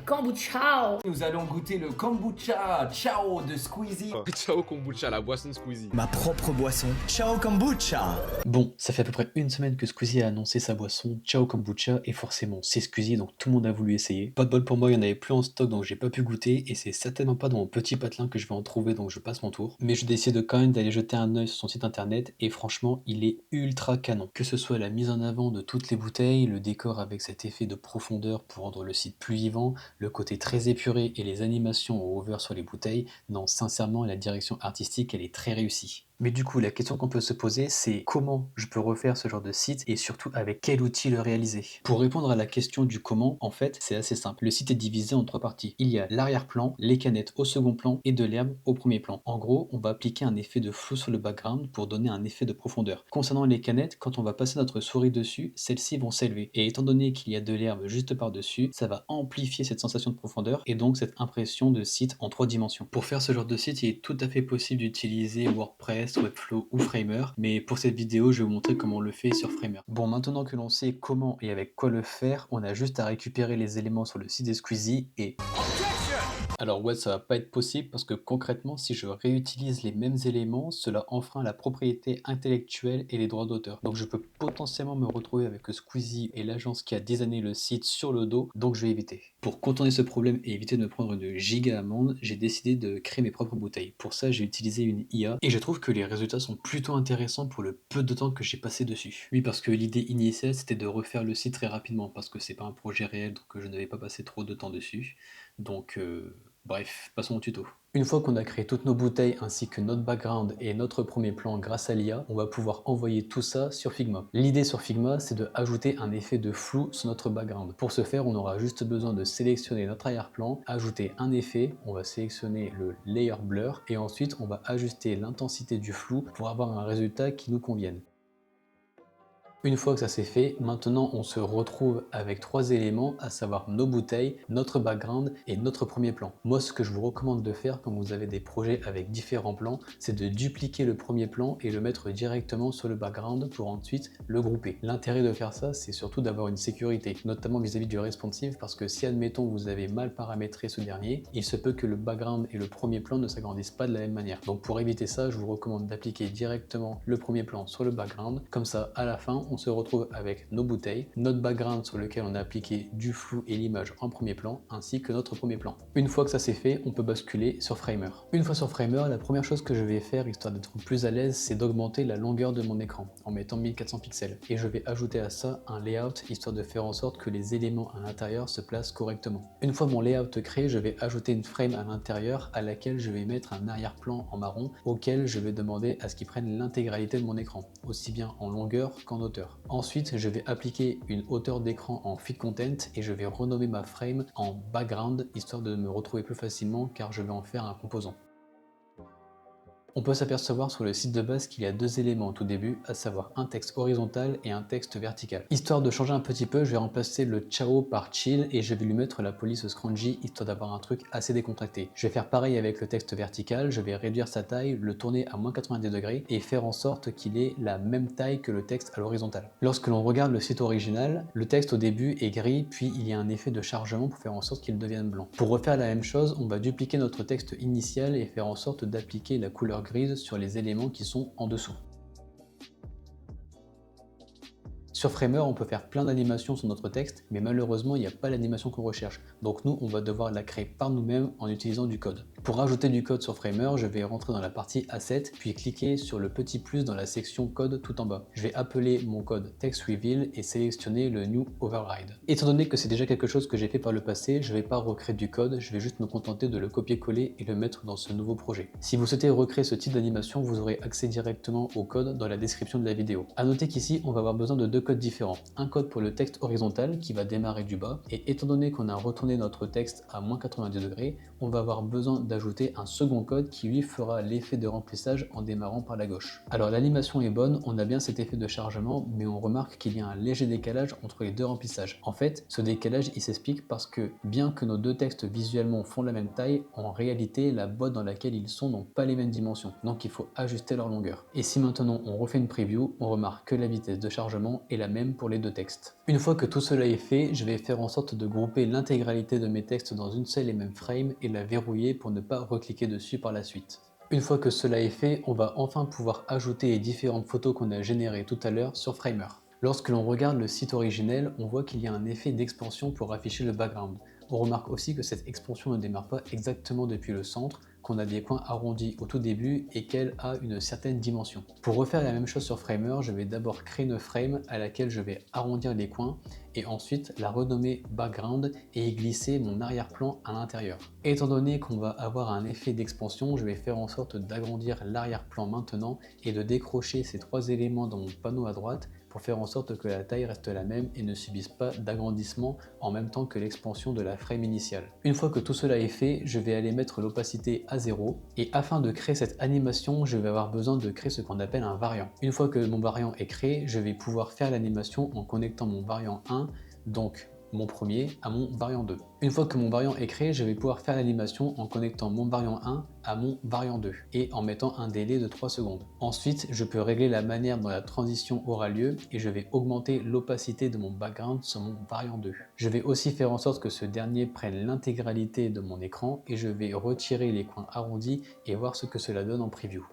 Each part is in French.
Kombucha. Nous allons goûter le kombucha Ciao de Squeezie. Ciao Kombucha, la boisson de Squeezie. Ma propre boisson, Ciao Kombucha. Bon, ça fait à peu près une semaine que Squeezie a annoncé sa boisson Ciao Kombucha et forcément c'est Squeezie donc tout le monde a voulu essayer. Pas de bol pour moi, il n'y en avait plus en stock donc j'ai pas pu goûter et c'est certainement pas dans mon petit patelin que je vais en trouver donc je passe mon tour. Mais je décide quand même d'aller jeter un œil sur son site internet et franchement il est ultra canon. Que ce soit la mise en avant de toutes les bouteilles, le décor avec cet effet de profondeur pour rendre le site plus vivant, le côté très épuré et les animations au hover sur les bouteilles, non sincèrement la direction artistique elle est très réussie. Mais du coup, la question qu'on peut se poser, c'est comment je peux refaire ce genre de site et surtout avec quel outil le réaliser. Pour répondre à la question du comment, en fait, c'est assez simple. Le site est divisé en 3 parties. Il y a l'arrière-plan, les canettes au second plan et de l'herbe au premier plan. En gros, on va appliquer un effet de flou sur le background pour donner un effet de profondeur. Concernant les canettes, quand on va passer notre souris dessus, celles-ci vont s'élever. Et étant donné qu'il y a de l'herbe juste par-dessus, ça va amplifier cette sensation de profondeur et donc cette impression de site en 3 dimensions. Pour faire ce genre de site, il est tout à fait possible d'utiliser WordPress, Webflow ou Framer, mais pour cette vidéo je vais vous montrer comment on le fait sur Framer. Bon, maintenant que l'on sait comment et avec quoi le faire, on a juste à récupérer les éléments sur le site de Squeezie et... Alors ouais, ça va pas être possible parce que concrètement, si je réutilise les mêmes éléments, cela enfreint la propriété intellectuelle et les droits d'auteur. Donc je peux potentiellement me retrouver avec Squeezie et l'agence qui a designé le site sur le dos, donc je vais éviter. Pour contourner ce problème et éviter de me prendre une giga amende, j'ai décidé de créer mes propres bouteilles. Pour ça, j'ai utilisé une IA et je trouve que les résultats sont plutôt intéressants pour le peu de temps que j'ai passé dessus. Oui, parce que l'idée initiale, c'était de refaire le site très rapidement parce que c'est pas un projet réel, donc je n'avais pas passé trop de temps dessus. Donc bref, passons au tuto. Une fois qu'on a créé toutes nos bouteilles ainsi que notre background et notre premier plan grâce à l'IA, on va pouvoir envoyer tout ça sur Figma. L'idée sur Figma, c'est de ajouter un effet de flou sur notre background. Pour ce faire, on aura juste besoin de sélectionner notre arrière-plan, ajouter un effet, on va sélectionner le Layer Blur et ensuite on va ajuster l'intensité du flou pour avoir un résultat qui nous convienne. Une fois que ça c'est fait, maintenant on se retrouve avec 3 éléments, à savoir nos bouteilles, notre background et notre premier plan. Moi ce que je vous recommande de faire quand vous avez des projets avec différents plans, c'est de dupliquer le premier plan et le mettre directement sur le background pour ensuite le grouper. L'intérêt de faire ça, c'est surtout d'avoir une sécurité, notamment vis-à-vis du responsive, parce que si admettons vous avez mal paramétré ce dernier, il se peut que le background et le premier plan ne s'agrandissent pas de la même manière. Donc pour éviter ça, je vous recommande d'appliquer directement le premier plan sur le background, comme ça à la fin on se retrouve avec nos bouteilles, notre background sur lequel on a appliqué du flou et l'image en premier plan, ainsi que notre premier plan. Une fois que ça c'est fait, on peut basculer sur Framer. Une fois sur Framer, la première chose que je vais faire, histoire d'être plus à l'aise, c'est d'augmenter la longueur de mon écran, en mettant 1400 pixels. Et je vais ajouter à ça un layout, histoire de faire en sorte que les éléments à l'intérieur se placent correctement. Une fois mon layout créé, je vais ajouter une frame à l'intérieur, à laquelle je vais mettre un arrière-plan en marron, auquel je vais demander à ce qu'il prenne l'intégralité de mon écran, aussi bien en longueur qu'en hauteur. Ensuite, je vais appliquer une hauteur d'écran en Fit Content et je vais renommer ma frame en Background, histoire de me retrouver plus facilement car je vais en faire un composant. On peut s'apercevoir sur le site de base qu'il y a 2 éléments au tout début, à savoir un texte horizontal et un texte vertical. Histoire de changer un petit peu, je vais remplacer le ciao par chill et je vais lui mettre la police scrunchie, histoire d'avoir un truc assez décontracté. Je vais faire pareil avec le texte vertical, je vais réduire sa taille, le tourner à -90 degrés et faire en sorte qu'il ait la même taille que le texte à l'horizontale. Lorsque l'on regarde le site original, le texte au début est gris, puis il y a un effet de chargement pour faire en sorte qu'il devienne blanc. Pour refaire la même chose, on va dupliquer notre texte initial et faire en sorte d'appliquer la couleur grise sur les éléments qui sont en dessous. Sur Framer, on peut faire plein d'animations sur notre texte, mais malheureusement, il n'y a pas l'animation qu'on recherche. Donc nous, on va devoir la créer par nous-mêmes en utilisant du code. Pour ajouter du code sur Framer, je vais rentrer dans la partie Asset, puis cliquer sur le petit plus dans la section Code tout en bas. Je vais appeler mon code Text Reveal et sélectionner le New Override. Étant donné que c'est déjà quelque chose que j'ai fait par le passé, je ne vais pas recréer du code, je vais juste me contenter de le copier-coller et le mettre dans ce nouveau projet. Si vous souhaitez recréer ce type d'animation, vous aurez accès directement au code dans la description de la vidéo. A noter qu'ici, on va avoir besoin de 2 codes différents. Un code pour le texte horizontal qui va démarrer du bas et étant donné qu'on a retourné notre texte à -90 degrés, on va avoir besoin d'ajouter un second code qui lui fera l'effet de remplissage en démarrant par la gauche. Alors l'animation est bonne, on a bien cet effet de chargement, mais on remarque qu'il y a un léger décalage entre les 2 remplissages. En fait, ce décalage il s'explique parce que bien que nos 2 textes visuellement font la même taille, en réalité la boîte dans laquelle ils sont n'ont pas les mêmes dimensions, donc il faut ajuster leur longueur. Et si maintenant on refait une preview, on remarque que la vitesse de chargement est et la même pour les deux textes. Une fois que tout cela est fait, je vais faire en sorte de grouper l'intégralité de mes textes dans une seule et même frame et la verrouiller pour ne pas recliquer dessus par la suite. Une fois que cela est fait, on va enfin pouvoir ajouter les différentes photos qu'on a générées tout à l'heure sur Framer. Lorsque l'on regarde le site originel, on voit qu'il y a un effet d'expansion pour afficher le background. On remarque aussi que cette expansion ne démarre pas exactement depuis le centre, qu'on a des coins arrondis au tout début et qu'elle a une certaine dimension. Pour refaire la même chose sur Framer, je vais d'abord créer une frame à laquelle je vais arrondir les coins et ensuite la renommer background et y glisser mon arrière-plan à l'intérieur. Étant donné qu'on va avoir un effet d'expansion, je vais faire en sorte d'agrandir l'arrière-plan maintenant et de décrocher ces trois éléments dans mon panneau à droite pour faire en sorte que la taille reste la même et ne subisse pas d'agrandissement en même temps que l'expansion de la frame initiale. Une fois que tout cela est fait, je vais aller mettre l'opacité à 0 et afin de créer cette animation, je vais avoir besoin de créer ce qu'on appelle un variant. Une fois que mon variant est créé, je vais pouvoir faire l'animation en connectant mon variant 1, donc mon premier, à mon variant 2. Une fois que mon variant est créé, je vais pouvoir faire l'animation en connectant mon variant 1 à mon variant 2 et en mettant un délai de 3 secondes. Ensuite, je peux régler la manière dont la transition aura lieu et je vais augmenter l'opacité de mon background sur mon variant 2. Je vais aussi faire en sorte que ce dernier prenne l'intégralité de mon écran et je vais retirer les coins arrondis et voir ce que cela donne en preview.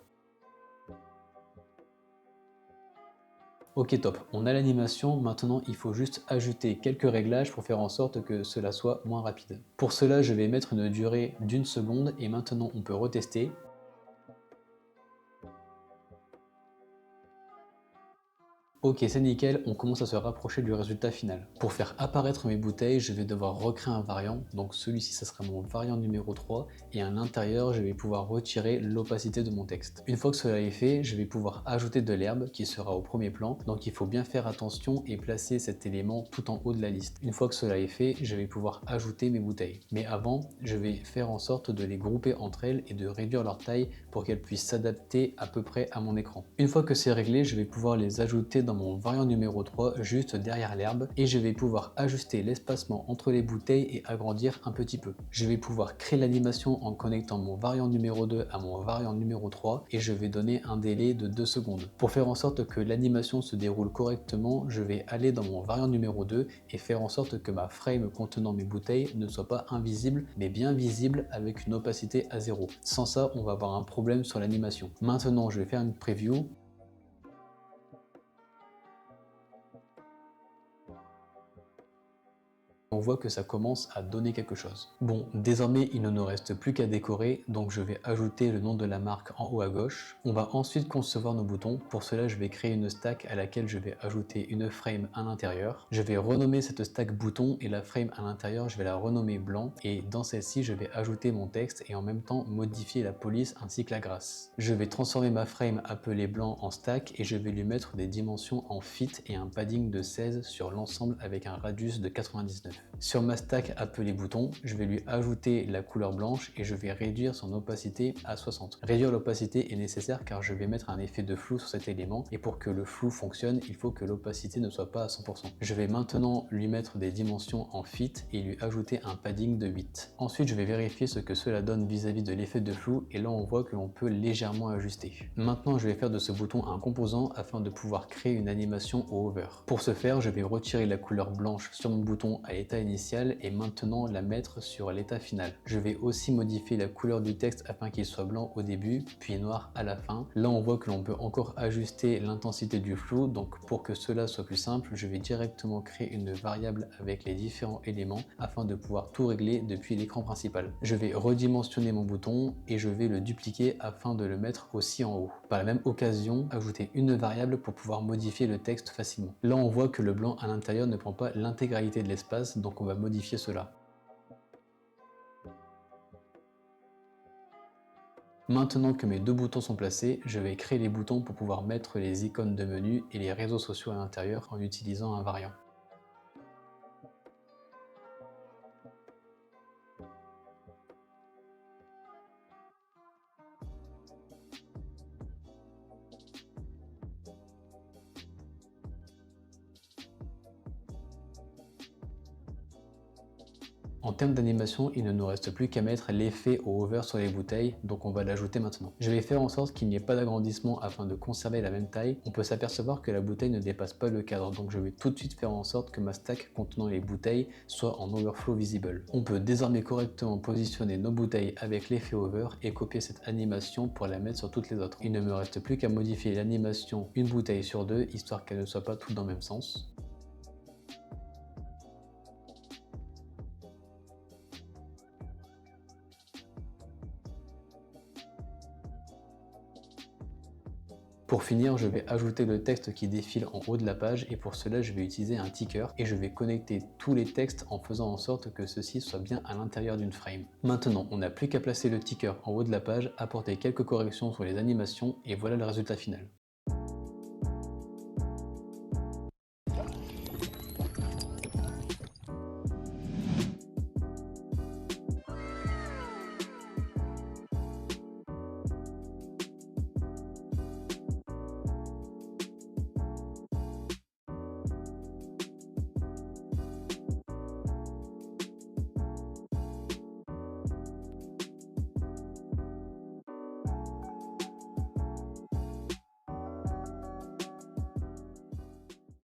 Ok top, on a l'animation, maintenant il faut juste ajouter quelques réglages pour faire en sorte que cela soit moins rapide. Pour cela je vais mettre une durée d'1 seconde et maintenant on peut retester. Ok, c'est nickel, on commence à se rapprocher du résultat final. Pour faire apparaître mes bouteilles, je vais devoir recréer un variant, donc celui-ci ça sera mon variant numéro 3, et à l'intérieur je vais pouvoir retirer l'opacité de mon texte. Une fois que cela est fait, je vais pouvoir ajouter de l'herbe qui sera au premier plan, donc il faut bien faire attention et placer cet élément tout en haut de la liste. Une fois que cela est fait, je vais pouvoir ajouter mes bouteilles. Mais avant, je vais faire en sorte de les grouper entre elles et de réduire leur taille pour qu'elles puissent s'adapter à peu près à mon écran. Une fois que c'est réglé, je vais pouvoir les ajouter dans mon variant numéro 3 juste derrière l'herbe et je vais pouvoir ajuster l'espacement entre les bouteilles et agrandir un petit peu. Je vais pouvoir créer l'animation en connectant mon variant numéro 2 à mon variant numéro 3 et je vais donner un délai de 2 secondes. Pour faire en sorte que l'animation se déroule correctement, je vais aller dans mon variant numéro 2 et faire en sorte que ma frame contenant mes bouteilles ne soit pas invisible mais bien visible avec une opacité à 0. Sans ça, on va avoir un problème sur l'animation. Maintenant, je vais faire une preview. On voit que ça commence à donner quelque chose. Bon, désormais il ne nous reste plus qu'à décorer, donc je vais ajouter le nom de la marque en haut à gauche. On va ensuite concevoir nos boutons. Pour cela, je vais créer une stack à laquelle je vais ajouter une frame à l'intérieur. Je vais renommer cette stack bouton et la frame à l'intérieur, je vais la renommer blanc. Et dans celle-ci, je vais ajouter mon texte et en même temps modifier la police ainsi que la grâce. Je vais transformer ma frame appelée blanc en stack et je vais lui mettre des dimensions en fit et un padding de 16 sur l'ensemble avec un radius de 99. Sur ma stack appelée bouton, je vais lui ajouter la couleur blanche et je vais réduire son opacité à 60. Réduire l'opacité est nécessaire car je vais mettre un effet de flou sur cet élément et pour que le flou fonctionne, il faut que l'opacité ne soit pas à 100%. Je vais maintenant lui mettre des dimensions en fit et lui ajouter un padding de 8. Ensuite, je vais vérifier ce que cela donne vis-à-vis de l'effet de flou et là on voit que l'on peut légèrement ajuster. Maintenant, je vais faire de ce bouton un composant afin de pouvoir créer une animation au hover. Pour ce faire, je vais retirer la couleur blanche sur mon bouton à l'état initial et maintenant la mettre sur l'état final. Je vais aussi modifier la couleur du texte afin qu'il soit blanc au début puis noir à la fin. Là on voit que l'on peut encore ajuster l'intensité du flou, donc pour que cela soit plus simple, je vais directement créer une variable avec les différents éléments afin de pouvoir tout régler depuis l'écran principal. Je vais redimensionner mon bouton et je vais le dupliquer afin de le mettre aussi en haut. Par la même occasion, ajouter une variable pour pouvoir modifier le texte facilement. Là on voit que le blanc à l'intérieur ne prend pas l'intégralité de l'espace, donc on va modifier cela. Maintenant que mes deux boutons sont placés, je vais créer les boutons pour pouvoir mettre les icônes de menu et les réseaux sociaux à l'intérieur en utilisant un variant. En termes d'animation, il ne nous reste plus qu'à mettre l'effet au hover sur les bouteilles, donc on va l'ajouter maintenant. Je vais faire en sorte qu'il n'y ait pas d'agrandissement afin de conserver la même taille. On peut s'apercevoir que la bouteille ne dépasse pas le cadre, donc je vais tout de suite faire en sorte que ma stack contenant les bouteilles soit en overflow visible. On peut désormais correctement positionner nos bouteilles avec l'effet over et copier cette animation pour la mettre sur toutes les autres. Il ne me reste plus qu'à modifier l'animation une bouteille sur deux, histoire qu'elle ne soit pas toutes dans le même sens. Pour finir, je vais ajouter le texte qui défile en haut de la page et pour cela, je vais utiliser un ticker et je vais connecter tous les textes en faisant en sorte que ceci soit bien à l'intérieur d'une frame. Maintenant, on n'a plus qu'à placer le ticker en haut de la page, apporter quelques corrections sur les animations et voilà le résultat final.